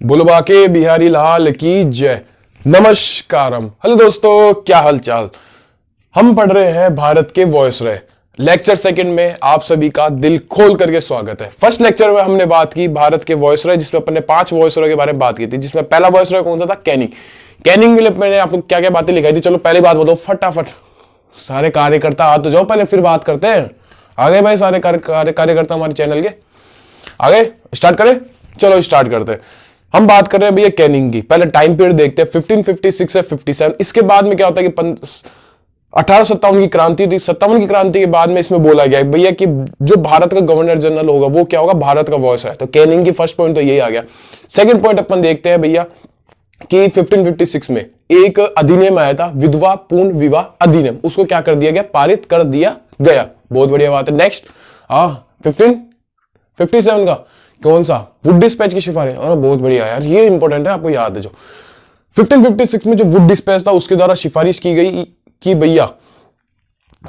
बोलो बाके बिहारी लाल की जय। नमस्कारम। हेलो दोस्तों, क्या हाल चाल। हम पढ़ रहे हैं भारत के वॉयसरॉय लेक्चर सेकंड में। आप सभी का दिल खोल करके स्वागत है। फर्स्ट लेक्चर में हमने बात की भारत के वॉयसरॉय, जिसमें अपने 5 वॉयसरॉय के बारे में बात की थी, जिसमें पहला वॉयसरॉय कौन सा था? कैनिंग। कैनिंग के लिए मैंने आपको क्या क्या बातें लिखाई थी, चलो पहली बात बताओ फटाफट। सारे कार्यकर्ता आ तो जाओ, पहले फिर बात करते हैं। आ गए भाई सारे कार्यकर्ता हमारे चैनल के? आ गए? स्टार्ट करें? चलो स्टार्ट करते हैं। हम बात कर रहे हैं भैया कैनिंग की। पहले टाइम पीरियड देखते हैं 1556 से 57। इसके बाद में क्या होता है कि 1857 की क्रांति थी। 57 की क्रांति के बाद में इसमें बोला गया भैया कि जो भारत का गवर्नर जनरल होगा वो क्या होगा? भारत का वॉयसरॉय। तो कैनिंग की फर्स्ट पॉइंट तो यही आ गया। सेकंड पॉइंट अपन देखते हैं भैया कि 1556 में एक अधिनियम आया था, विधवा पूर्ण विवाह अधिनियम। उसको क्या कर दिया गया? पारित कर दिया गया। बहुत बढ़िया बात है। नेक्स्ट 1557 का कौन सा? वुड डिस्पैच की सिफारिश। बहुत बढ़िया यार, ये इंपॉर्टेंट है, आपको याद है। जो 1556 में जो वुड डिस्पैच था उसके द्वारा सिफारिश की गई कि भैया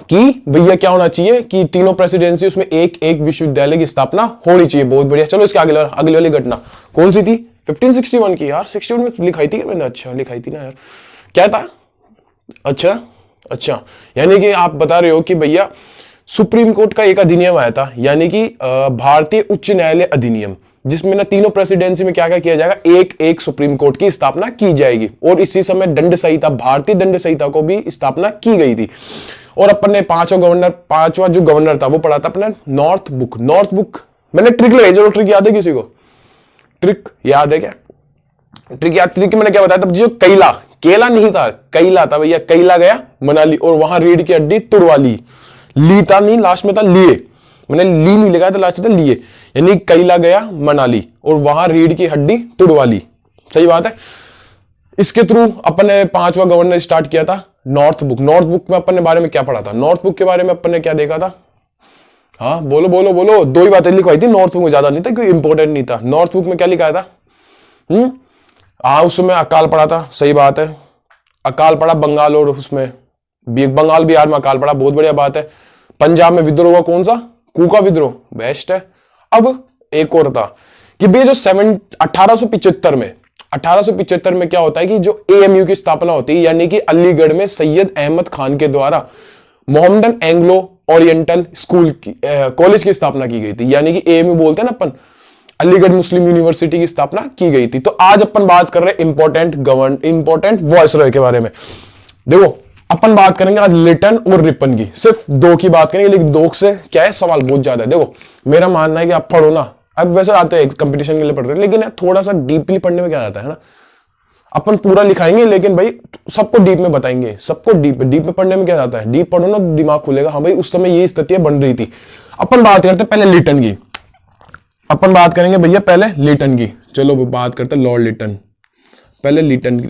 क्या होना चाहिए कि तीनों प्रेसिडेंसी उसमें एक एक विश्वविद्यालय की स्थापना होनी चाहिए। बहुत बढ़िया। चलो इसके अगली वाली घटना कौन सी थी? 1561 की। यार 61 में लिखाई थी क्या मैंने? अच्छा लिखाई थी ना यार। क्या था? अच्छा यानी कि आप बता रहे हो कि भैया सुप्रीम कोर्ट का एक अधिनियम आया था, यानी कि भारतीय उच्च न्यायालय अधिनियम, जिसमें ना तीनों प्रेसिडेंसी में क्या क्या किया जाएगा? एक एक सुप्रीम कोर्ट की स्थापना की जाएगी। और इसी समय दंड संहिता, भारतीय दंड संहिता को भी स्थापना की गई थी। और अपन ने पांचवा जो गवर्नर था वो पढ़ा था अपने नॉर्थ बुक। मैंने ट्रिक लगाई, चलो ट्रिक याद है किसी को? ट्रिक याद है क्या? ट्रिक मैंने क्या बताया था? जो केला नहीं था, कैला था भैया। कैला गया मनाली और वहां रीढ़ की हड्डी तुड़वा ली। ली था नहीं, लास्ट में था लिए। मैंने ली नहीं लगाया था, लास्ट में था लिए। यानी कैला गया मनाली और वहां रीढ़ की हड्डी तुड़वा ली। सही बात है। इसके थ्रू अपन ने 5वां गवर्नर स्टार्ट किया था नॉर्थ बुक में अपन ने बारे में क्या पढ़ा था? नॉर्थ बुक के बारे में अपन ने क्या देखा था? हाँ बोलो। 2 ही बातें लिखवाई थी नॉर्थ बुक में, ज्यादा नहीं था, क्योंकि इंपॉर्टेंट नहीं था। नॉर्थ बुक में क्या लिखा था? उसमें अकाल पड़ा था। सही बात है, अकाल पड़ा बंगाल और उसमें बंगाल बिहार में अकाल पड़ा। बहुत बढ़िया बात है। पंजाब में विद्रोह हुआ, कौन सा? कूका विद्रोह। बेस्ट है। अब एक और था कि भैया जो 1875 में क्या होता है कि जो एएमयू की स्थापना होती है, यानी कि अलीगढ़ में सैयद अहमद खान के द्वारा मोहम्मदन एंग्लो ओरिएंटल स्कूल की कॉलेज की स्थापना की गई थी। यानी कि एएमयू बोलते हैं ना अपन, अलीगढ़ मुस्लिम यूनिवर्सिटी की स्थापना की गई थी। तो आज अपन बात कर रहे हैं इंपॉर्टेंट वॉयसरॉय के बारे में। देखो अपन बात करेंगे आज लिटन और रिपन की। सिर्फ 2 की बात करेंगे, लेकिन 2 से क्या है, सवाल बहुत ज्यादा है। देखो मेरा मानना है कि आप पढ़ो ना, अब वैसे आते हैं कंपटीशन के लिए पढ़ते हैं, लेकिन थोड़ा सा डीपली पढ़ने में क्या आता है ना। अपन पूरा लिखाएंगे लेकिन भाई सबको डीप में बताएंगे, सबको डीप में पढ़ने में क्या जाता है? डीप पढ़ो ना, दिमाग खुलेगा। हाँ भाई उस समय ये स्थितियां बन रही थी। अपन बात करते हैं पहले लिटन की। अपन बात करेंगे भैया पहले लिटन की। चलो बात करते हैं लॉर्ड लिटन। पहले लिटन की।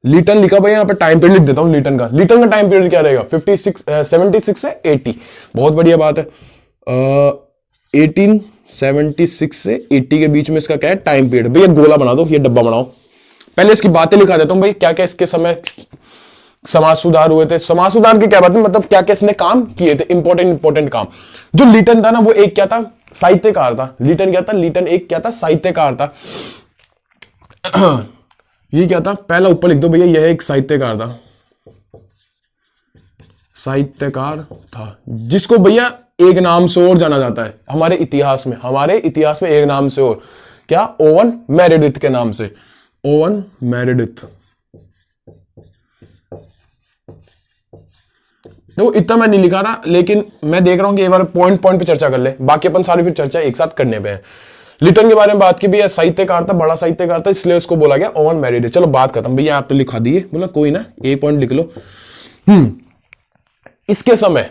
लिटन लिखा भाई, यहाँ पे टाइम पीरियड लिख देता हूं लिटन का टाइम पीरियड क्या रहेगा? 76 से 80। बहुत बढ़िया बात है। 1876 से 80 के बीच में इसका क्या है? Time period. भैया गोला बना दो, ये डब्बा बनाओ। पहले इसकी बातें लिखा देता हूं भाई, क्या क्या इसके समय समाज सुधार हुए थे। समाज सुधार की क्या बात है, मतलब क्या क्या इसने काम किए थे, इंपॉर्टेंट काम। जो लिटन था ना वो एक क्या था? साहित्यकार था। लिटन एक क्या था? साहित्यकार था। ये क्या था? पहला ऊपर लिख दो भैया, यह एक साहित्यकार था, जिसको भैया एक नाम से और जाना जाता है हमारे इतिहास में एक नाम से और। क्या? ओवन मेरेडिथ के नाम से। Oven Meredith. देखो इतना मैं नहीं लिखा रहा, लेकिन मैं देख रहा हूं कि एक बार पॉइंट पे चर्चा कर ले, बाकी अपन सारी फिर चर्चा एक साथ करने पे है। लिटन के बारे में बात की भैया, साहित्यकार था, बड़ा साहित्यकार था, इसलिए उसको बोला गया ओवन मेरेडिथ। चलो बात खत्म भैया, आप तो लिखा दिए, बोला कोई ना, एक पॉइंट लिख लो। इसके समय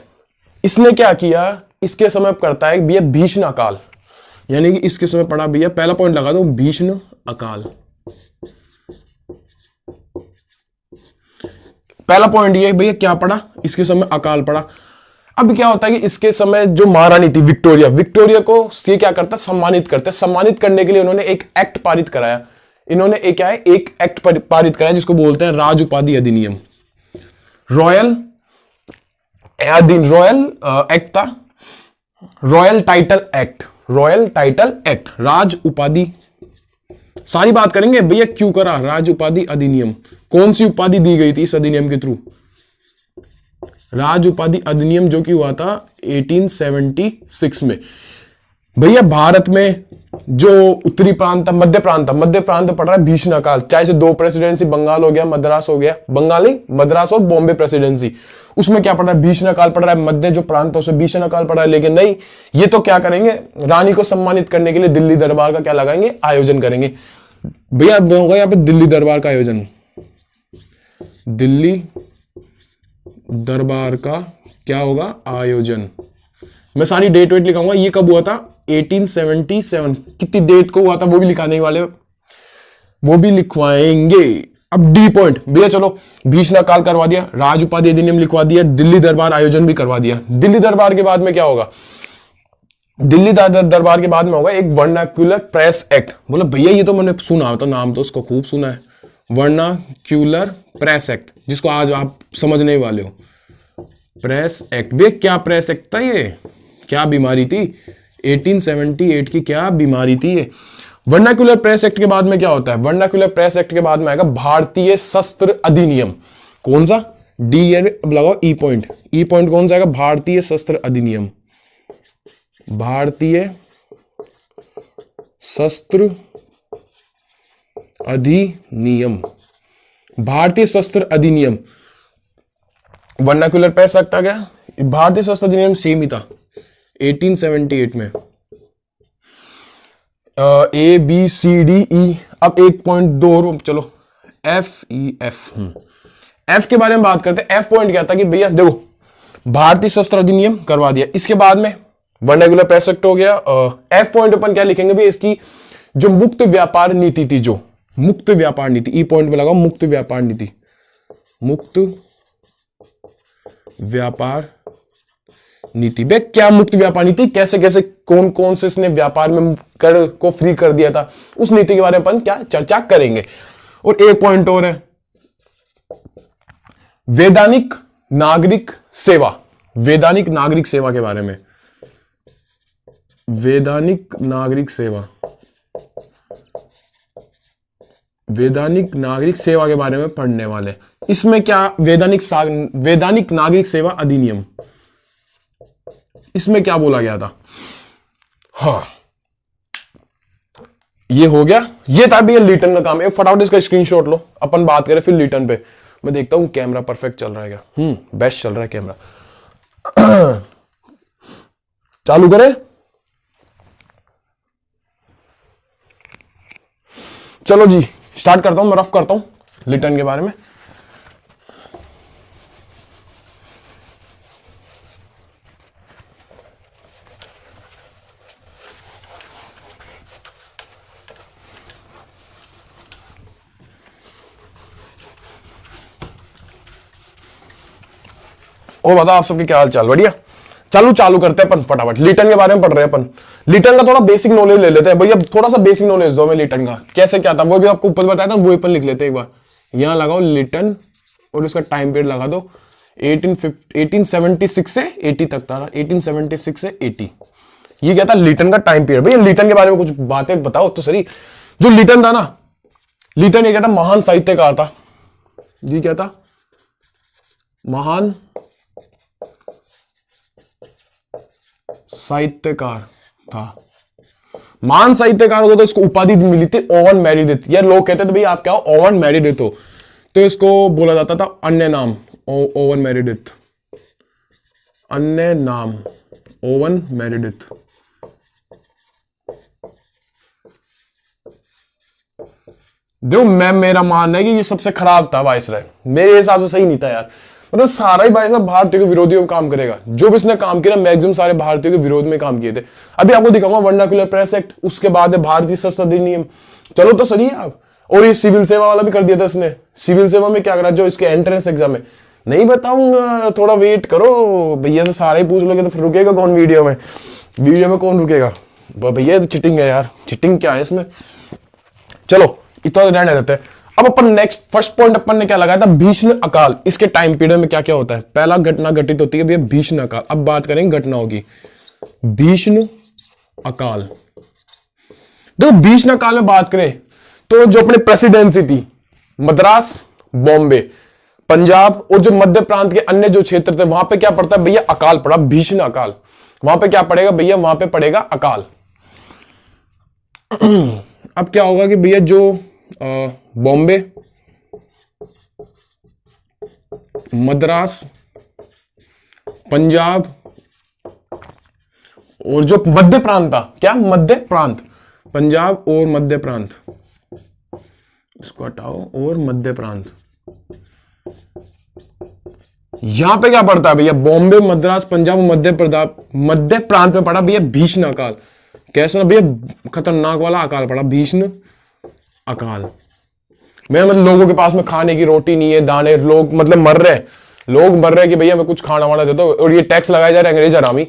इसने क्या किया? इसके समय करता है भैया भीषण अकाल, यानी कि इसके समय पड़ा भैया, पहला पॉइंट लगा दो, भीषण अकाल। पहला पॉइंट ये भैया क्या पड़ा? इसके समय अकाल पड़ा। अब क्या होता है कि इसके समय जो महारानी थी विक्टोरिया को ये क्या करता? सम्मानित करने के लिए उन्होंने एक एक्ट पारित कराया। एक एक्ट पारित कराया जिसको बोलते हैं राज उपाधि अधिनियम। रॉयल एक्ट था, royal title act. Royal title act, राज उपाधि, सारी बात करेंगे भैया। क्यों करा राज उपाधि अधिनियम, कौन सी उपाधि दी गई थी इस अधिनियम के थ्रू? राज उपाधि अधिनियम जो कि हुआ था 1876 में। भैया भारत में जो उत्तरी प्रांत, मध्य प्रांत पड़ रहा है भीषण काल, चाहे से दो प्रेसिडेंसी, बंगाल हो गया, मद्रास हो गया, बंगाली मद्रास और बॉम्बे प्रेसिडेंसी, उसमें क्या पड़ रहा है? भीषण काल पड़ रहा है। मध्य जो प्रांत है उसमें भीषण काल पड़ रहा है। लेकिन नहीं, ये तो क्या करेंगे, रानी को सम्मानित करने के लिए दिल्ली दरबार का क्या लगाएंगे? आयोजन करेंगे। भैया होगा यहाँ पे दिल्ली दरबार का आयोजन, दिल्ली दरबार का क्या होगा? आयोजन। मैं सारी डेट वेट लिखाऊंगा, ये कब हुआ था? 1877। कितनी डेट को हुआ था वो भी लिखाने वाले, वो भी लिखवाएंगे। अब डी पॉइंट भैया, चलो भीषण काल करवा दिया, राज उपाधि अधिनियम लिखवा दिया, दिल्ली दरबार आयोजन भी करवा दिया। दिल्ली दरबार के बाद में क्या होगा? दिल्ली दरबार के बाद में होगा एक वर्नाक्यूलर प्रेस एक्ट। बोलो भैया ये तो मैंने सुना होता, नाम तो उसको खूब सुना है, वर्नाक्यूलर प्रेस एक्ट, जिसको आज आप समझने वाले हो। प्रेस एक्ट, वे क्या प्रेस एक्ट था ये? क्या बीमारी थी? 1878 की क्या बीमारी थी ये? वर्नाक्यूलर प्रेस एक्ट के बाद में क्या होता है? वर्नाक्यूलर प्रेस एक्ट के बाद में आएगा भारतीय शस्त्र अधिनियम। कौन सा? डी, अब लगाओ ई पॉइंट। ई पॉइंट कौन सा आएगा? भारतीय शस्त्र अधिनियम। भारतीय शस्त्र अधिनियम, भारतीय शस्त्र अधिनियम। वर्नाक्यूलर प्रेस एक्ट आ गया, भारतीय शस्त्र अधिनियम सेम ही था 1878 में। A B C D E, अब 1.2 चलो एफ ई एफ। एफ के बारे में बात करते हैं। एफ पॉइंट क्या था कि भैया देखो, भारतीय शस्त्र अधिनियम करवा दिया, इसके बाद में वर्नाक्यूलर प्रेस एक्ट हो गया। एफ पॉइंट अपन क्या लिखेंगे भी? इसकी जो मुक्त व्यापार नीति थी, जो मुक्त व्यापार नीति, ई पॉइंट में लगाओ मुक्त व्यापार नीति। मुक्त व्यापार नीति, बे क्या मुक्त व्यापार नीति? कैसे कैसे कौन कौन से इसने व्यापार में कर को फ्री कर दिया था, उस नीति के बारे में अपन क्या चर्चा करेंगे। और एक पॉइंट और है, वैधानिक नागरिक सेवा। वैधानिक नागरिक सेवा के बारे में, वैधानिक नागरिक सेवा, वैधानिक नागरिक सेवा के बारे में पढ़ने वाले। इसमें क्या? वैधानिक नागरिक सेवा अधिनियम, इसमें क्या बोला गया था? हाँ ये हो गया, ये था भैया लिटन का काम। एक फटाफट इसका स्क्रीनशॉट लो, अपन बात करें फिर लिटन पे। मैं देखता हूं कैमरा परफेक्ट चल रहा है क्या? बेस्ट चल रहा है कैमरा। चालू करें? चलो जी स्टार्ट करता हूं, मैं रफ करता हूं लिटन के बारे में। और बताओ आप सबके क्या हाल चाल? बढ़िया। चालू करते हैं अपन फटाफट। लिटन के बारे में पढ़ रहे हैं अपन। लिटन का थोड़ा बेसिक नॉलेज ले लेते हैं भैया, थोड़ा सा बेसिक नॉलेज दो हमें लिटन का, कैसे क्या था वो भी आपको ऊपर बताया था, वो अपन लिख लेते हैं एक बार। यहां लगाओ लिटन और इसका टाइम पीरियड लगा दो 1876 से 80 तक था। 1876 से 80, ये क्या था? लिटन का टाइम पीरियड। भैया लिटन के बारे में कुछ बातें बताओ तो सही। जो लिटन था ना, लिटन ये क्या था? महान साहित्यकार था। ये क्या था? महान साहित्यकार था। महान साहित्यकार हो तो इसको उपाधि मिली थी ओवन मेरिडिथ। यार लोग कहते थे भाई आप क्या हो? ओवन मेरिडिथ हो, तो इसको बोला जाता था अन्य नाम ओवन मेरिडिथ, अन्य नाम ओवन मेरिडिथ। देखो मेरा मानना है कि ये सबसे खराब था वायसराय, मेरे हिसाब से सही नहीं था यार। मतलब सारा ही भाई साहब भारतीयों के विरोधियों में काम करेगा। जो भी इसने काम किया मैक्सिमम सारे भारतीयों के विरोध में काम किए थे। अभी आपको दिखाऊंगा वर्नाक्यूलर प्रेस एक्ट, उसके बाद है भारतीय शस्त्र अधिनियम। चलो तो सही है आप। और ये सिविल सेवा वाला भी कर दिया था इसने। सिविल सेवा में क्या करा? जो इसके एंट्रेंस एग्जाम है, नहीं बताऊंगा, थोड़ा वेट करो। भैया से सारे ही पूछ लोगे तो फिर रुकेगा कौन वीडियो में? वीडियो में कौन रुकेगा भैया? तो चिटिंग है यार, चिटिंग क्या है इसमें? चलो इतना रहने देते हैं। अब अपन नेक्स्ट फर्स्ट पॉइंट अपन ने क्या लगाया था? भीषण अकाल। इसके टाइम पीरियड में क्या क्या होता है? पहला घटना घटित होती है भैया भीषण अकाल। अब बात करेंगे घटनाओं की। भीषण अकाल। देखो भीषण अकाल में बात करें तो जो अपने प्रेसिडेंसी थी, मद्रास, बॉम्बे, पंजाब और जो मध्य प्रांत के अन्य जो क्षेत्र थे वहां पे क्या पड़ता है भैया, अकाल पड़ा, भीषण अकाल। वहां पे क्या पड़ेगा भैया, वहां पे पड़ेगा अकाल। अब क्या होगा कि भैया जो बॉम्बे, मद्रास, पंजाब और जो मध्य प्रांत था, क्या मध्य प्रांत, पंजाब और मध्य प्रांत, इसको हटाओ, और मध्य प्रांत, यहां पे क्या पड़ता है भैया, बॉम्बे, मद्रास, पंजाब, मध्य प्रांत में पड़ा भैया भीषण अकाल। कैसा ना भैया, खतरनाक वाला अकाल पड़ा, भीषण अकाल। मैं मतलब लोगों के पास में खाने की रोटी नहीं है, दाने, लोग मतलब मर रहे हैं, लोग मर रहे हैं कि भैया मैं कुछ खाना वाना दे दो, और ये टैक्स लगाया जा रहा है अंग्रेज हरामी।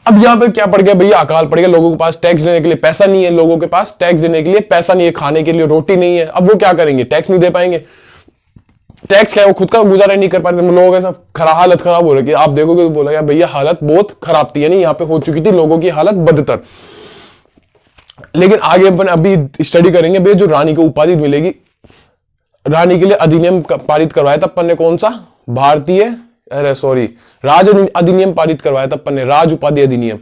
अब यहां पे क्या पड़ गया भैया, अकाल पड़ गया। लोगों के पास टैक्स देने के लिए पैसा नहीं है, लोगों के पास टैक्स देने के लिए पैसा नहीं है, खाने के लिए रोटी नहीं है। अब वो क्या करेंगे, टैक्स नहीं दे पाएंगे। टैक्स क्या है, वो खुद का गुजारा नहीं कर पा रहे थे। लोगों का सब हालत खराब हो रही है। आप देखोगे तो बोला भैया हालत बहुत खराब थी, यानी यहाँ पे हो चुकी थी लोगों की हालत बदतर। लेकिन आगे अपन अभी स्टडी करेंगे भैया, जो रानी को उपाधि मिलेगी, रानी के लिए अधिनियम पारित करवाया था अपन ने, कौन सा, भारतीय, अरे सॉरी, राज अधिनियम पारित करवाया था अपन ने, राज उपाधि अधिनियम।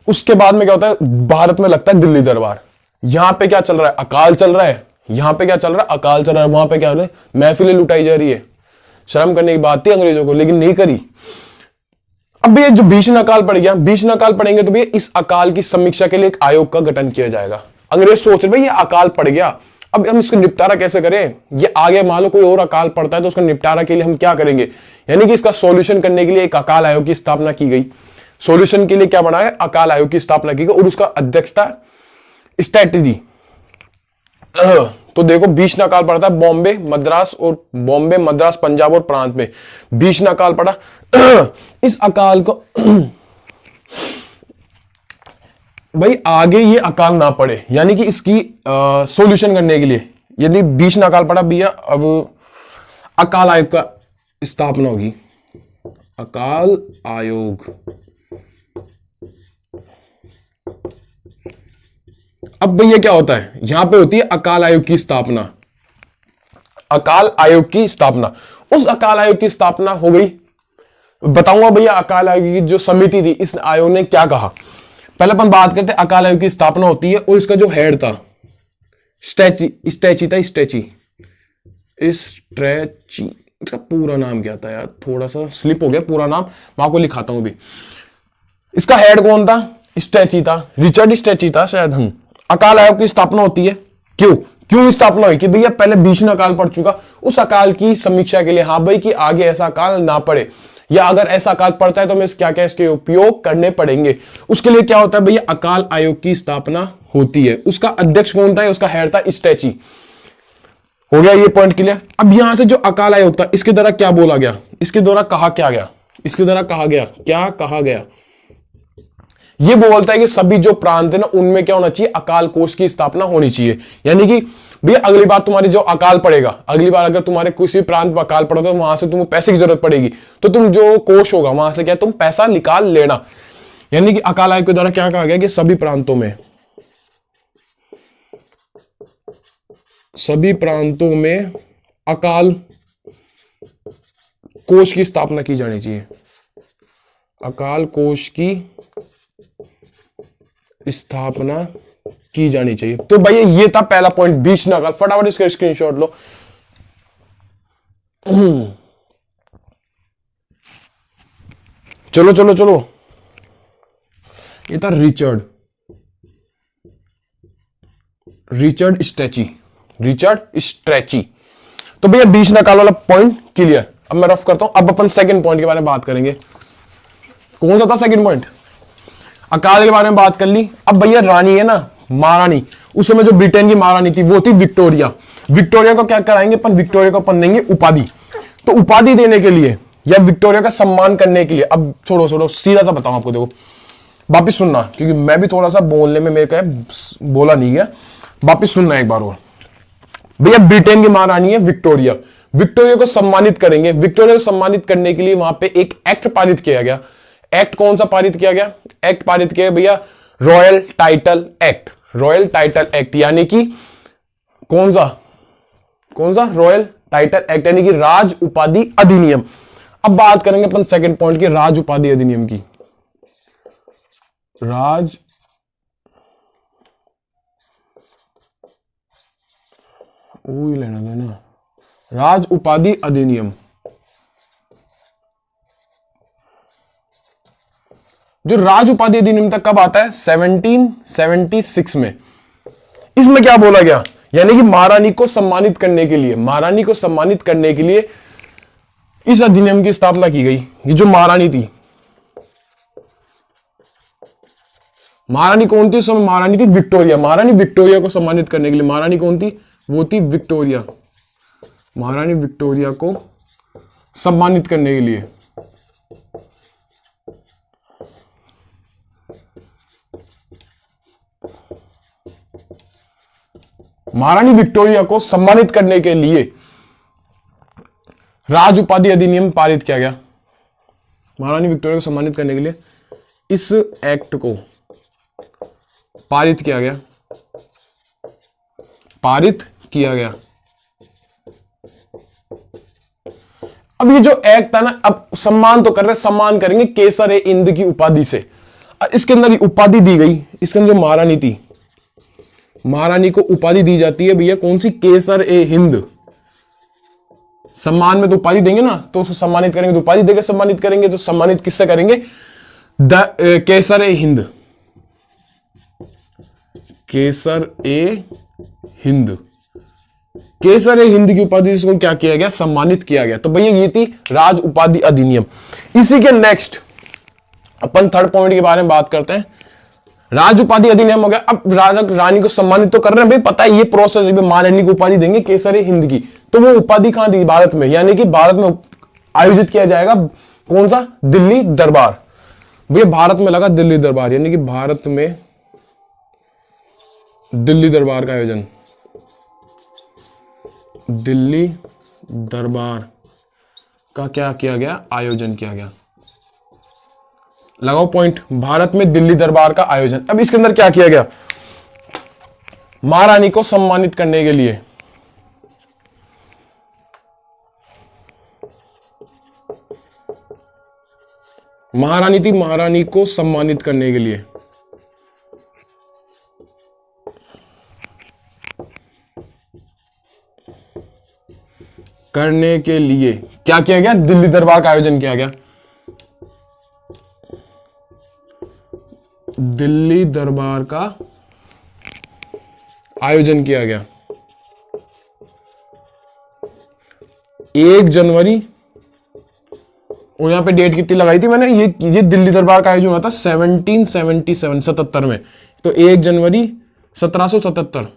उसके बाद में क्या होता है, भारत में लगता है दिल्ली दरबार। यहां पे क्या चल रहा है, अकाल चल रहा है। यहां पे क्या चल रहा है, अकाल चल रहा है। वहां पे क्या हो रहा है, महफिलें लुटाई जा रही है। शर्म करने की बात थी अंग्रेजों को, लेकिन नहीं करी। अब ये जो भीषण अकाल पड़ गया, भीषण अकाल पड़ेंगे तो भैया इस अकाल की समीक्षा के लिए एक आयोग का गठन किया जाएगा। अंग्रेज सोच रहे भाई ये अकाल पड़ गया, अब हम इसका निपटारा कैसे करें। ये आगे मान लो कोई और अकाल पड़ता है तो उसका निपटारा के लिए हम क्या करेंगे, यानी कि इसका सॉल्यूशन करने के लिए एक अकाल आयोग की स्थापना की गई। सॉल्यूशन के लिए क्या बना है, अकाल आयोग की स्थापना की गई, और उसका अध्यक्षता स्ट्रेटेजी। तो देखो भीषण अकाल पड़ा था बॉम्बे, मद्रास, पंजाब और प्रांत में भीषण अकाल पड़ा। इस अकाल को भाई आगे ये अकाल ना पड़े, यानी कि इसकी सॉल्यूशन करने के लिए यदि भीषण अकाल पड़ा भैया, अब अकाल आयोग का स्थापना होगी, अकाल आयोग। अब भैया क्या होता है, यहां पे होती है अकाल आयोग की स्थापना। अकाल आयोग की स्थापना, उस अकाल आयोग की स्थापना हो गई। बताऊंगा भैया अकाल आयोग की जो समिति थी, इस आयोग ने क्या कहा। पहले अपन बात करते हैं, अकाल आयोग की स्थापना होती है और इसका जो हेड था, स्ट्रेची, इसका पूरा नाम क्या था यार, थोड़ा सा स्लिप हो गया पूरा नाम, मैं आपको लिखाता हूं अभी। इसका हेड कौन था, स्ट्रेची था, रिचर्ड स्ट्रेची था शायद। हम अकाल आयोग की स्थापना होती है, क्यों स्थापना हुई कि भैया पहले भीषण अकाल पड़ चुका, उस अकाल की समीक्षा के लिए, हाँ भाई कि आगे ऐसा अकाल ना पड़े, या अगर ऐसा अकाल पड़ता है तो हमें क्या क्या इसके उपयोग करने पड़ेंगे। उसके लिए क्या होता है भैया, अकाल आयोग की स्थापना होती है। उसका अध्यक्ष कौन था, उसका हेड था स्ट्रेची। हो गया ये पॉइंट क्लियर। अब यहां से जो अकाल आयोग था, इसके द्वारा क्या बोला गया, इसके द्वारा कहा गया, ये बोलता है कि सभी जो प्रांत है ना, उनमें क्या होना चाहिए, अकाल कोष की स्थापना होनी चाहिए। यानी कि भैया अगली बार तुम्हारी जो अकाल पड़ेगा, अगली बार अगर तुम्हारे किसी प्रांत में अकाल पड़ा तो वहां से तुम्हें पैसे की जरूरत पड़ेगी, तो तुम जो कोष होगा वहां से क्या तुम पैसा निकाल लेना। यानी कि अकाल आयोग के द्वारा क्या कहा गया कि सभी प्रांतों में अकाल कोष की स्थापना की जानी चाहिए, अकाल कोष की स्थापना की जानी चाहिए। तो भैया ये था पहला पॉइंट, भीषण अकाल। फटाफट इसका स्क्रीनशॉट लो। चलो, ये था रिचर्ड स्ट्रेची। तो भैया भीषण अकाल वाला पॉइंट क्लियर। अब मैं रफ करता हूं, अब अपन सेकंड पॉइंट के बारे में बात करेंगे। कौन सा था सेकंड पॉइंट, अकाल के बारे में बात कर ली। अब भैया रानी है ना, महारानी, उस समय जो ब्रिटेन की महारानी थी वो थी विक्टोरिया। विक्टोरिया को क्या कराएंगे अपन, विक्टोरिया को अपन देंगे उपाधि। तो उपाधि देने के लिए या विक्टोरिया का सम्मान करने के लिए, अब छोड़ो सीधा सा बताऊं आपको, देखो वापिस सुनना, क्योंकि मैं भी थोड़ा सा बोलने में मेरे को बोला नहीं गया, वापिस सुनना एक बार और। भैया ब्रिटेन की महारानी है विक्टोरिया, विक्टोरिया को सम्मानित करेंगे। विक्टोरिया को सम्मानित करने के लिए वहां पे एक एक्ट पारित किया गया। एक्ट कौन सा पारित किया गया, एक्ट पारित किया भैया royal title act. Royal title act यानी कि कौन सा रॉयल टाइटल एक्ट यानी कि राज उपाधि अधिनियम। अब बात करेंगे अपन सेकंड पॉइंट की, राज उपाधि अधिनियम की। राज लेना देना, राज उपाधि अधिनियम जो राज उपाधि अधिनियम तक कब आता है? 1776 में। इसमें क्या बोला गया, यानी कि महारानी को सम्मानित करने के लिए, महारानी को सम्मानित करने के लिए इस अधिनियम की स्थापना की गई। ये जो महारानी थी, महारानी कौन थी उस समय? महारानी थी विक्टोरिया। महारानी विक्टोरिया को सम्मानित करने के लिए, महारानी कौन थी? वो थी विक्टोरिया। महारानी विक्टोरिया को सम्मानित करने के लिए महारानी विक्टोरिया को सम्मानित करने के लिए राज उपाधि अधिनियम पारित किया गया। महारानी विक्टोरिया को सम्मानित करने के लिए इस एक्ट को पारित किया गया, पारित किया गया। अब ये जो एक्ट था ना, अब सम्मान तो कर रहे, सम्मान करेंगे केसर-ए-हिंद की उपाधि से। इसके अंदर उपाधि दी गई, इसके अंदर जो महारानी थी, महारानी को उपाधि दी जाती है भैया कौन सी? केसर-ए-हिंद। सम्मान में तो उपाधि देंगे ना, तो उसको सम्मानित करेंगे तो उपाधि देकर सम्मानित करेंगे। तो सम्मानित किससे करेंगे? केसर-ए-हिंद। केसर-ए-हिंद, केसर-ए-हिंद की उपाधि से क्या किया गया? सम्मानित किया गया। तो भैया ये थी राज उपाधि अधिनियम। इसी के नेक्स्ट अपन थर्ड पॉइंट के बारे में बात करते हैं। राज उपाधि अधिनियम हो गया। अब राजा रानी को सम्मानित तो कर रहे हैं भाई, पता है ये प्रोसेस है, महारानी को उपाधि देंगे केसर-ए-हिंद की। तो वो उपाधि कहां दी? भारत में, यानी कि भारत में आयोजित किया जाएगा कौन सा? दिल्ली दरबार। भैया भारत में लगा दिल्ली दरबार, यानी कि भारत में दिल्ली दरबार का आयोजन, दिल्ली दरबार का क्या किया गया? आयोजन किया गया। लगाओ पॉइंट, भारत में दिल्ली दरबार का आयोजन। अब इसके अंदर क्या किया गया? महारानी को सम्मानित करने के लिए महारानी थी, महारानी को सम्मानित करने के लिए क्या किया गया? दिल्ली दरबार का आयोजन किया गया। दिल्ली दरबार का आयोजन किया गया 1 जनवरी, और यहां पे डेट कितनी लगाई थी मैंने? ये दिल्ली दरबार का आयोजन हुआ था 1777 77 में। तो 1 जनवरी 1777।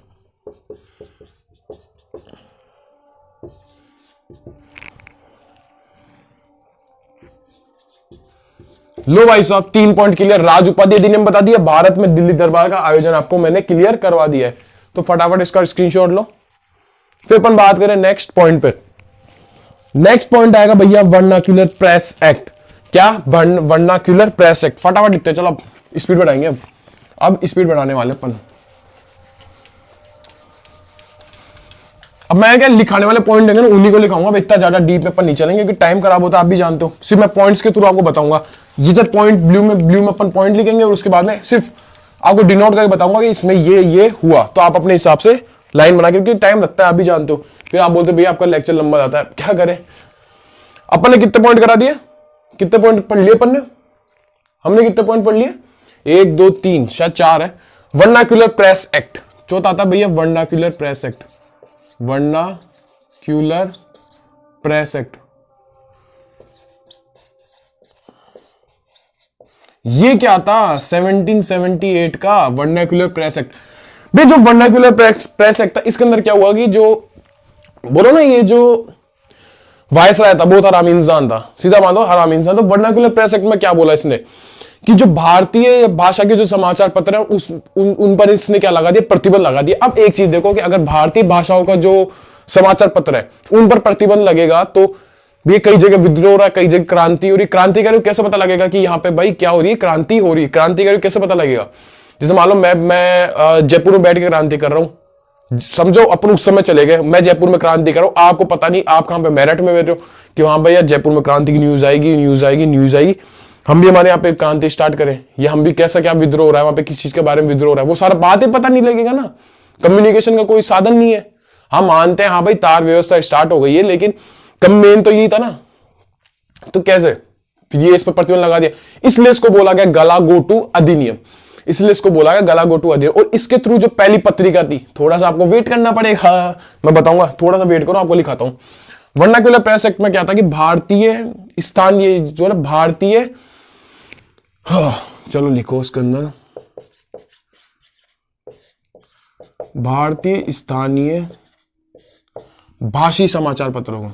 लो भाई साहब 3 पॉइंट क्लियर। राज उपाधि अधिनियम बता दिया, भारत में दिल्ली दरबार का आयोजन आपको मैंने क्लियर करवा दिया है। तो फटाफट इसका स्क्रीनशॉट लो। फिर अपन बात करें नेक्स्ट पॉइंट पे। नेक्स्ट पॉइंट आएगा भैया वर्नाक्यूलर प्रेस एक्ट। क्या? Vernacular press act. फटाफट लिखते हैं, चलो अब स्पीड बढ़ाएंगे। अब स्पीड बढ़ाने वाले अपन। अब मैं क्या लिखाने वाले पॉइंट देंगे ना, उन्हीं को लिखाऊंगा। अब इतना ज्यादा डीप में अपन नहीं चलेंगे क्योंकि टाइम खराब होता है, आप भी जानते हो। सिर्फ मैं पॉइंट्स के थ्रू आपको बताऊंगा। ये जब पॉइंट ब्लू में अपन पॉइंट लिखेंगे और उसके बाद में सिर्फ आपको डिनोट करके बताऊंगा कि इसमें ये हुआ, तो आप अपने हिसाब से लाइन बना के, क्योंकि टाइम लगता है, आप भी जानते हो। फिर आप बोलते भैया आपका लेक्चर लंबा जाता है, क्या करें। अपन ने कितने पॉइंट करा दिए? कितने पॉइंट पढ़ लिए अपन ने? हमने कितने पॉइंट पढ़ लिए? 1 2 3 शायद 4 है। Vernacular press act. चौथा आता भैया vernacular press act. Vernacular press act, ये क्या था? 1778 का वर्नाक्यूलर प्रेस एक्ट। भाई जो वर्नाक्यूलर प्रेस एक्ट था, इसके अंदर क्या हुआ कि जो बोलो ना, ये जो वायसराय था बहुत हरामी इंसान था, सीधा मान लो हरामी इंसान। तो वर्नाक्यूलर प्रेस एक्ट में क्या बोला इसने कि जो भारतीय भाषा के जो समाचार पत्र है उन पर इसने क्या लगा दिया? प्रतिबंध लगा दिया। अब एक चीज देखो कि अगर भारतीय भाषाओं का जो समाचार पत्र है उन पर प्रतिबंध लगेगा तो भी कई जगह विद्रोह हो रहा है, कई जगह क्रांति हो रही। क्रांतिकारी कैसे पता लगेगा कि यहाँ पे भाई क्या हो रही है? क्रांति हो रही है। क्रांतिकारी कैसे पता लगेगा? जैसे मान लो मैं जयपुर में बैठ के क्रांति कर रहा हूं, समझो अपन उस समय चले गए, मैं जयपुर में क्रांति कर रहा हूं, आपको पता नहीं, आप कहां पे मेरठ में बैठे हो कि वहां भैया जयपुर में क्रांति की न्यूज आएगी, न्यूज आएगी, न्यूज आएगी, हम भी हमारे यहाँ पे क्रांति स्टार्ट करें, या हम भी कैसा क्या विद्रोह हो रहा है, वहां पे किस चीज के बारे में विद्रोह हो रहा है, वो सारा बातें पता नहीं लगेगा ना। कम्युनिकेशन का कोई साधन नहीं है। हम मानते हैं हाँ भाई तार व्यवस्था स्टार्ट हो गई है, लेकिन कम मेन तो यही था ना, तो कैसे फिर ये इस पर प्रतिबंध लगा दिया, इसलिए इसको बोला गया गलागोटू अधिनियम, इसलिए इसको बोला गया गलागोटू अधिनियम। और इसके थ्रू जो पहली पत्रिका थी, थोड़ा सा आपको वेट करना पड़ेगा, मैं बताऊंगा, थोड़ा सा वेट करो, आपको लिखाता हूं। वर्नाक्युलर प्रेस एक्ट में क्या था कि भारतीय स्थानीय जो है भारतीय, चलो लिखो उसके अंदर, भारतीय स्थानीय भाषी समाचार पत्रों को,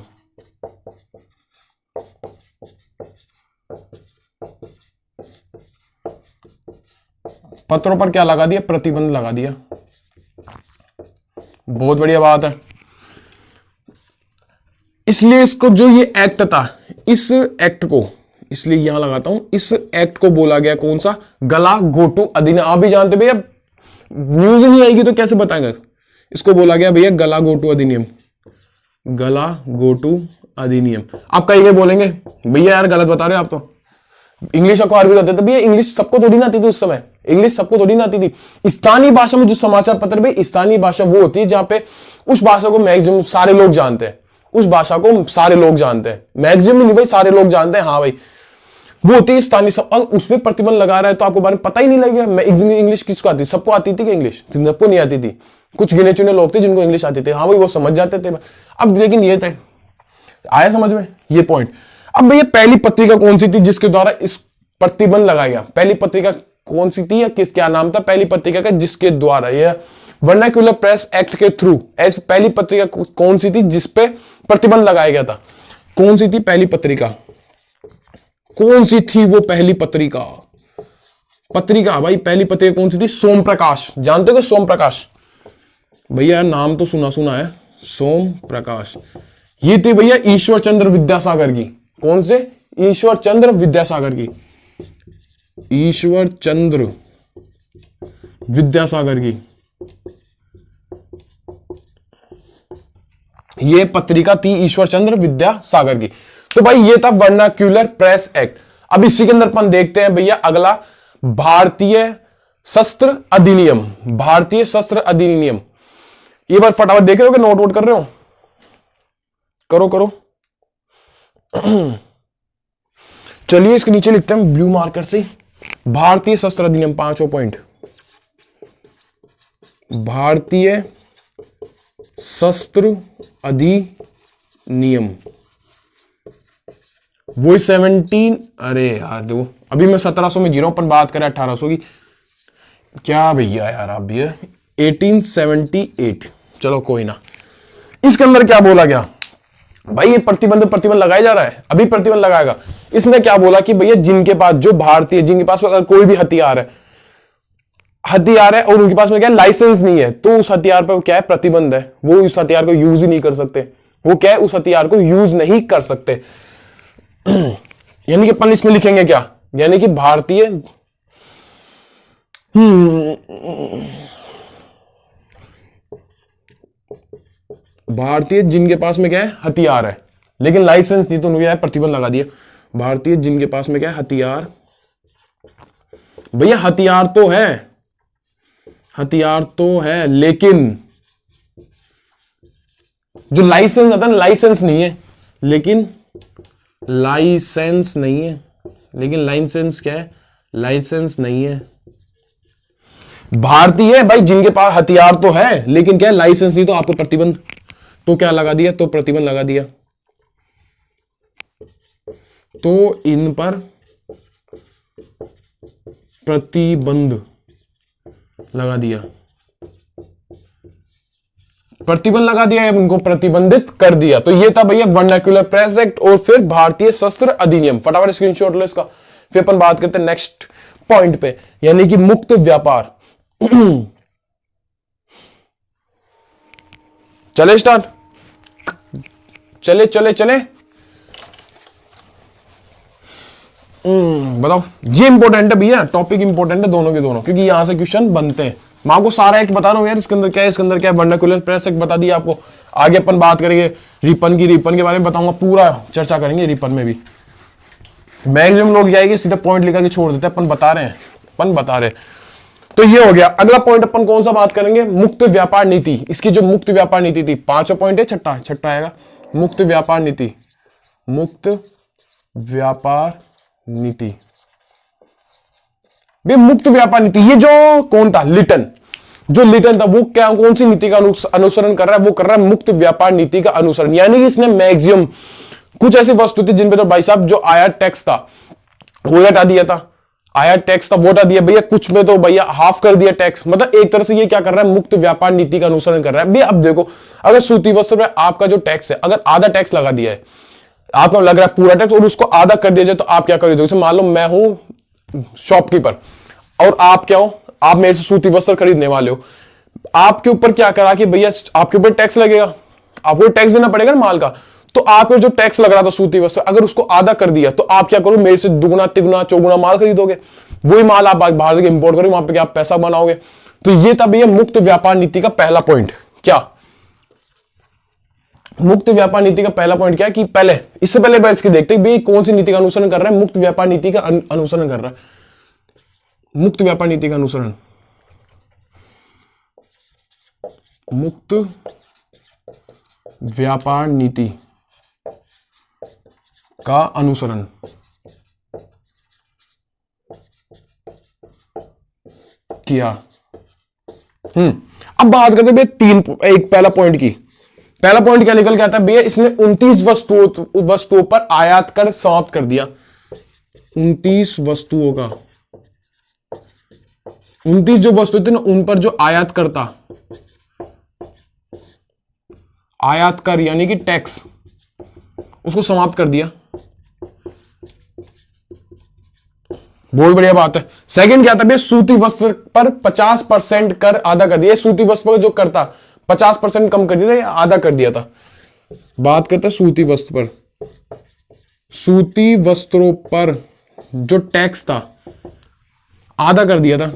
पत्रों पर क्या लगा दिया, प्रतिबंध लगा दिया। बहुत बढ़िया बात है। इसलिए इसको जो ये एक्ट था, इस एक्ट को, इसलिए यहां लगाता हूं, इस एक्ट को बोला गया कौन सा, गलागोटू अधिनियम। आप भी जानते भैया, न्यूज नहीं आएगी तो कैसे बताएंगे, इसको बोला गया भैया गलागोटू अधिनियम, गलागोटू अधिनियम। आप कहीं बोलेंगे भैया यार गलत बता रहे हो आप, तो इंग्लिश को अरबी करते थे भैया, इंग्लिश सबको थोड़ी ना आती थी उस समय, इंग्लिश सबको थोड़ी ना आती थी। स्थानीय भाषा में जो समाचार पत्र, भाई स्थानीय भाषा वो होती है जहां पे उस भाषा को मैक्सिमम सारे लोग जानते हैं, उस भाषा को सारे लोग जानते हैं, मैक्सिमम नहीं भाई, सारे लोग जानते हैं, हाँ भाई वो होती है स्थानीय। और उसमें प्रतिबंध लगा रहा है तो आपको बारे में पता ही नहीं लगेगा। मैं इंग्लिश किसको आती, सबको आती थी कि इंग्लिश, सबको नहीं आती थी, कुछ गिने चुने लोग थे जिनको इंग्लिश आती थी, हाँ भाई वो समझ जाते थे। अब लेकिन ये था, आया समझ में ये पॉइंट। अब भैया पहली पत्रिका कौन सी थी जिसके द्वारा इस प्रतिबंध लगाया गया, पहली पत्रिका कौन सी थी या क्या नाम था पहली पत्रिका का जिसके द्वारा, यह वर्नाक्युलर प्रेस एक्ट के थ्रू ऐसी पहली पत्रिका कौन सी थी जिसपे प्रतिबंध लगाया गया था, कौन सी थी पहली पत्रिका, कौन सी थी वो पहली पत्रिका, पत्रिका भाई पहली पत्रिका कौन सी थी, सोम प्रकाश, जानते हो सोम प्रकाश, भैया नाम तो सुना सुना है, सोम प्रकाश। ये थी भैया ईश्वर चंद्र विद्यासागर की, कौन से, ईश्वर चंद्र विद्यासागर की, ईश्वर चंद्र विद्यासागर की ये पत्रिका थी, ईश्वर चंद्र विद्यासागर की। तो भाई ये था वर्नाक्युलर प्रेस एक्ट। अब इसी के अंदर अपन देखते हैं भैया अगला, भारतीय शस्त्र अधिनियम, भारतीय शस्त्र अधिनियम। ये बार फटाफट देख रहे हो कि नोट वोट कर रहे हो, करो करो। चलिए इसके नीचे लिखते हैं ब्लू मार्कर से, भारतीय शस्त्र अधिनियम, 5 पॉइंट, भारतीय शस्त्र अधिनियम, वो 17, अरे यार देखो अभी मैं 1700 में जी रहा हूं, अपन बात करें 1800 की, क्या भैया यार आप भी है, 1878, चलो कोई ना। इसके अंदर क्या बोला गया भाई, ये प्रतिबंध लगाया जा रहा है, अभी प्रतिबंध लगाएगा। इसने क्या बोला कि भैया जिनके पास, जो भारतीय, जिनके पास अगर कोई भी हथियार है और उनके पास में क्या लाइसेंस नहीं है, तो उस हथियार पर क्या है, प्रतिबंध है, वो उस हथियार को यूज ही नहीं कर सकते, वो क्या है, उस हथियार को यूज नहीं कर सकते। यानी कि अपन इसमें लिखेंगे क्या, यानी कि भारतीय भारतीय जिनके पास में क्या है, हथियार है लेकिन लाइसेंस नहीं, तो उन्होंने क्या है, प्रतिबंध लगा दिया। भारतीय जिनके पास में क्या है, हथियार, भैया हथियार तो है, हथियार तो है, लेकिन जो लाइसेंस आता है, लाइसेंस नहीं है, लेकिन लाइसेंस नहीं है, लेकिन लाइसेंस क्या है, लाइसेंस नहीं है। भारतीय भाई जिनके पास हथियार तो है लेकिन क्या है, लाइसेंस नहीं, तो आपको प्रतिबंध, तो क्या लगा दिया, तो प्रतिबंध लगा दिया, तो इन पर प्रतिबंध लगा दिया, प्रतिबंध लगा दिया, उनको प्रतिबंधित कर दिया। तो ये था भैया वर्नाक्युलर प्रेस एक्ट और फिर भारतीय शस्त्र अधिनियम। फटाफट स्क्रीनशॉट लो इसका, फिर अपन बात करते हैं नेक्स्ट पॉइंट पे, यानी कि मुक्त व्यापार। चले स्टार्ट, चले चले चले। बताओ, ये इंपॉर्टेंट है भैया, टॉपिक इंपॉर्टेंट है दोनों के दोनों, क्योंकि यहां से क्वेश्चन बनते हैं। मैं आपको सारा एक बता रहा हूँ यार, इसके अंदर क्या है, इसके अंदर क्या है, वर्नाक्युलर प्रेस एक बता दिया आपको। आगे अपन बात करेंगे रिपन की, रिपन के बारे में बताऊंगा, पूरा चर्चा करेंगे रिपन में भी। मैक्सिमम लोग जाएंगे सीधा पॉइंट लेकर के छोड़ देते हैं, अपन बता रहे हैं, अपन बता रहे हैं। तो ये हो गया। अगला पॉइंट अपन कौन सा बात करेंगे, मुक्त व्यापार नीति। इसकी जो मुक्त व्यापार नीति थी, 5वां पॉइंट है, छठा आएगा मुक्त व्यापार नीति। मुक्त व्यापार नीति, मुक्त व्यापार नीति, ये जो कौन था, लिटन, जो लिटन था, वो क्या कौन सी नीति का अनुसरण कर रहा है, वो कर रहा है मुक्त व्यापार नीति का अनुसरण। यानी कि इसने मैक्सिमम कुछ ऐसी वस्तु थी जिन पे तो भाई साहब जो आयात टैक्स था वो हटा दिया था, आयात टैक्स था वो हटा दिया भैया, कुछ में तो भैया हाफ कर दिया टैक्स। मतलब एक तरह से ये क्या कर रहा है, मुक्त व्यापार नीति का अनुसरण कर रहा है भैया। अब देखो, अगर सूती वस्त्र पर आपका जो टैक्स है, अगर आधा टैक्स लगा दिया है, आपको लग रहा है पूरा टैक्स, और उसको आधा कर दिया जाए, तो आप क्या करोगे। मान लो मैं हूं शॉपकीपर और आप क्या हो, आप मेरे से सूती वस्त्र खरीदने वाले हो, आपके ऊपर क्या करा कि भैया आपके ऊपर टैक्स लगेगा, आपको टैक्स देना पड़ेगा ना माल का। तो आपको जो टैक्स लग रहा था सूती वस्त्र, अगर उसको आधा कर दिया, तो आप क्या करो, मेरे से दुगुना तिगुना चौगुना माल खरीदोगे, वही माल आप बाहर से इंपोर्ट करोगे, वहां पे क्या आप पैसा बनाओगे। तो ये था भैया मुक्त व्यापार नीति का पहला पॉइंट। क्या मुक्त व्यापार नीति का पहला पॉइंट क्या है कि पहले, इससे पहले इसकी देखते हैं कौन सी नीति का अनुसरण कर रहा है, मुक्त व्यापार नीति का अनुसरण कर रहा है, मुक्त व्यापार नीति का अनुसरण, मुक्त व्यापार नीति का अनुसरण किया। अब बात करते हैं भैया एक पहला पॉइंट की। पहला पॉइंट क्या निकल के आता है भैया, इसने 29 वस्तुओं पर आयात कर समाप्त कर दिया। 29 वस्तुओं का, 29 जो वस्तु थी ना, उन पर जो आयात करता, आयात कर यानी कि टैक्स, उसको समाप्त कर दिया। बहुत बढ़िया बात है। सेकंड क्या था भैया, सूती वस्त्र पर 50% कर आधा कर दिया। सूती वस्त्र पर जो करता 50% कम कर दिया था, आधा कर दिया था। बात करते हैं सूती वस्त्र पर, सूती वस्त्रों पर जो टैक्स था आधा कर दिया था।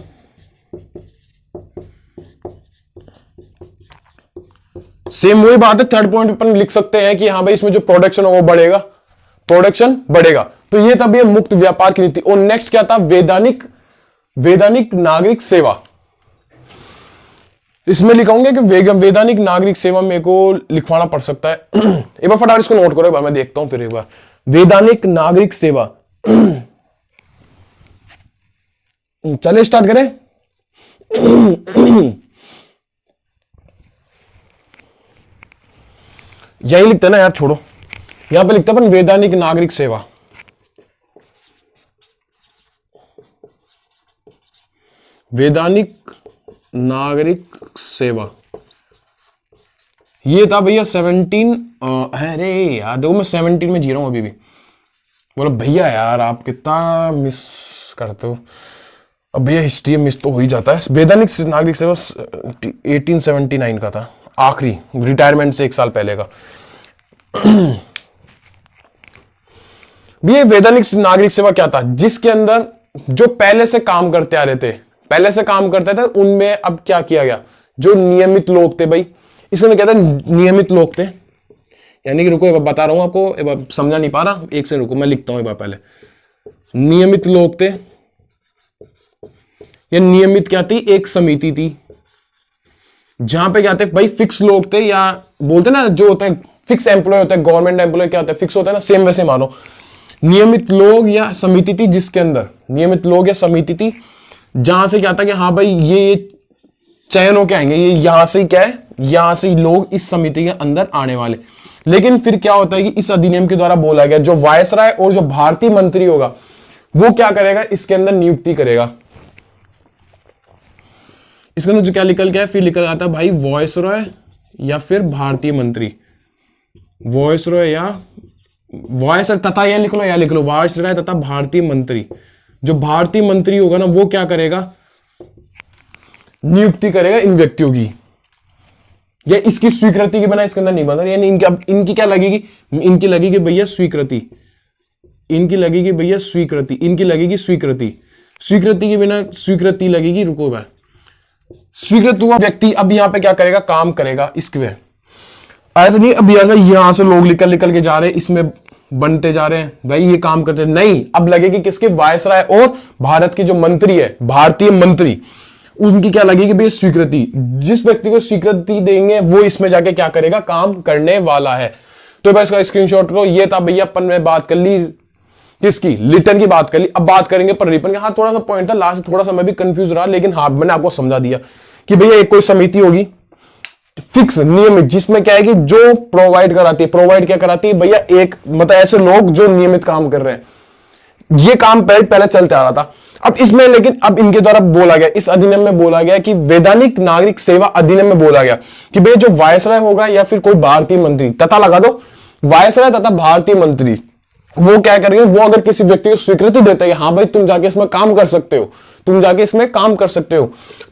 सेम वही बात है, थर्ड पॉइंट अपन लिख सकते हैं कि हाँ भाई इसमें जो प्रोडक्शन है वो बढ़ेगा, प्रोडक्शन बढ़ेगा। तो ये था भैया मुक्त व्यापार की नीति। और नेक्स्ट क्या था, वैधानिक नागरिक सेवा। इसमें लिखाऊंगा कि वैधानिक नागरिक सेवा मेरे को लिखवाना पड़ सकता है। एक बार फटाफट इसको नोट करो, एक बार मैं देखता हूं फिर एक बार। वैधानिक नागरिक सेवा, चले स्टार्ट करें। यही लिखते ना यार, छोड़ो, यहां पे लिखते अपन वैधानिक नागरिक सेवा। वैधानिक नागरिक सेवा, ये था भैया 17। अरे यार देखो, मैं 17 में जी रहा हूं अभी भी। बोलो भैया यार आप कितना मिस करते हो। अब भैया हिस्ट्री मिस तो हो ही जाता है। वैधानिक नागरिक सेवा 1879 का था, आखिरी रिटायरमेंट से 1 साल पहले का। ये वैधानिक नागरिक सेवा क्या था, जिसके अंदर जो पहले से काम करते आ रहे थे, पहले से काम करते थे, उनमें अब क्या किया गया, जो नियमित लोग थे भाई, इसके अंदर क्या था, नियमित लोग थे। यानी कि रुको एक बार बता रहा हूं आपको, एक बार समझा नहीं पा रहा, एक से रुको मैं लिखता हूं एक बार पहले। नियमित लोग थे, या नियमित क्या थी, एक समिति थी, जहां पे क्या थे भाई फिक्स लोग थे, या बोलते ना जो होते हैं फिक्स एम्प्लॉय होता है, गवर्नमेंट एम्प्लॉय क्या होता है, फिक्स होता है ना, सेम वैसे मानो। नियमित लोग या समिति थी, जिसके अंदर नियमित लोग या समिति थी, जहां से क्या था कि हाँ भाई ये चयन होके आएंगे, ये यहां से क्या है, यहां से लोग इस समिति के अंदर आने वाले। लेकिन फिर क्या होता है कि इस अधिनियम के द्वारा बोला गया, जो वायसराय और जो भारतीय मंत्री होगा वो क्या करेगा, इसके अंदर नियुक्ति करेगा। इसके अंदर जो क्या निकल गया, फिर निकल आता है भाई वायसराय या फिर भारतीय मंत्री, वायसराय या वायसराय तथा, यह लिख लो, या लिख लो वायसराय तथा भारतीय मंत्री। जो भारतीय मंत्री होगा ना, वो क्या करेगा, नियुक्ति करेगा इन व्यक्तियों की, या इसकी स्वीकृति के बिना इसके अंदर नहीं बना। यानी इनकी क्या लगेगी, इनकी लगेगी भैया स्वीकृति, इनकी लगेगी भैया स्वीकृति, इनकी लगेगी स्वीकृति, स्वीकृति के बिना स्वीकृति लगेगी, रुको भाई, स्वीकृत हुआ व्यक्ति अब यहां पे क्या करेगा, काम करेगा इसके में। ऐसा नहीं अब यहां से लोग निकल निकल के जा रहे हैं, इसमें बनते जा रहे हैं भाई, ये काम करते नहीं, अब लगेगी किसके, वायसराय और भारत के जो मंत्री है, भारतीय मंत्री, उनकी क्या लगेगी भैया स्वीकृति। जिस व्यक्ति को स्वीकृति देंगे वो इसमें जाके क्या करेगा, काम करने वाला है। तो भाई इसका स्क्रीनशॉट लो। ये था भैया अपन ने बात कर ली किसकी, लिटन की बात कर ली। अब बात करेंगे पर रिपन की। हाँ थोड़ा सा पॉइंट था लास्ट, थोड़ा सा मैं भी कंफ्यूज रहा, लेकिन हाँ मैंने आपको समझा दिया कि भैया एक कोई समिति होगी फिक्स नियमित, जिसमें क्या है कि जो प्रोवाइड कराती है, प्रोवाइड क्या कराती है भैया, एक मतलब ऐसे लोग जो नियमित काम कर रहे हैं। ये काम पहले चलते आ रहा था, अब इसमें लेकिन अब इनके द्वारा बोला गया, इस अधिनियम में बोला गया कि वैधानिक नागरिक सेवा अधिनियम में बोला गया कि भैया जो वायसराय होगा या फिर कोई भारतीय मंत्री, तथा लगा दो वायसराय तथा भारतीय मंत्री, वो क्या करेंगे, वो अगर किसी व्यक्ति को स्वीकृति देते हैं, हाँ भाई तुम जाके इसमें काम कर सकते हो, तुम जाके इसमें काम कर सकते हो,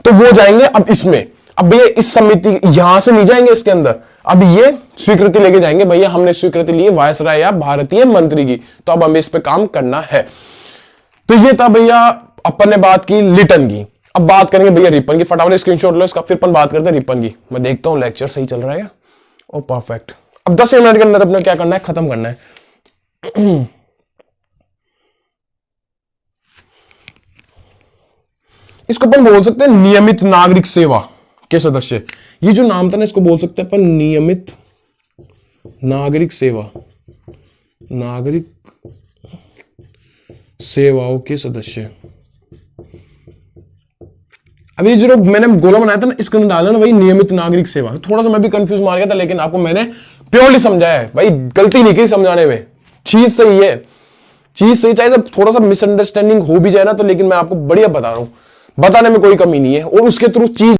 तो वो जाएंगे अब इसमें। अब भैया इस समिति यहां से नहीं जाएंगे इसके अंदर, अब ये स्वीकृति लेके जाएंगे, भैया हमने स्वीकृति ली वायसराय या भारतीय मंत्री की, तो अब हमें इस पे काम करना है। तो ये था भैया अपन ने बात की लिटन की। अब बात करेंगे भैया रिपन की। फटाफट स्क्रीनशॉट लो इसका, फिर अपन बात करते हैं रिपन की। मैं देखता हूं लेक्चर सही चल रहा है, ओ परफेक्ट। अब 10 मिनट के अंदर अपने क्या करना है, खत्म करना है। इसको अपन बोल सकते हैं नियमित नागरिक सेवा के सदस्य। ये जो नाम था ना, इसको बोल सकते हैं अपन नियमित नागरिक सेवा, नागरिक सेवाओं के सदस्य। अब ये जो मैंने गोला बनाया था ना, इसके अंदर डाला ना भाई नियमित नागरिक सेवा। थोड़ा सा मैं भी कंफ्यूज मार गया था, लेकिन आपको मैंने प्योरली समझाया है भाई, गलती नहीं की समझाने में, चीज सही है, चीज सही, चाहे थोड़ा सा मिसअंडरस्टैंडिंग हो भी जाए ना तो, लेकिन मैं आपको बढ़िया बता रहा हूं, बताने में कोई कमी नहीं है, और उसके थ्रू चीज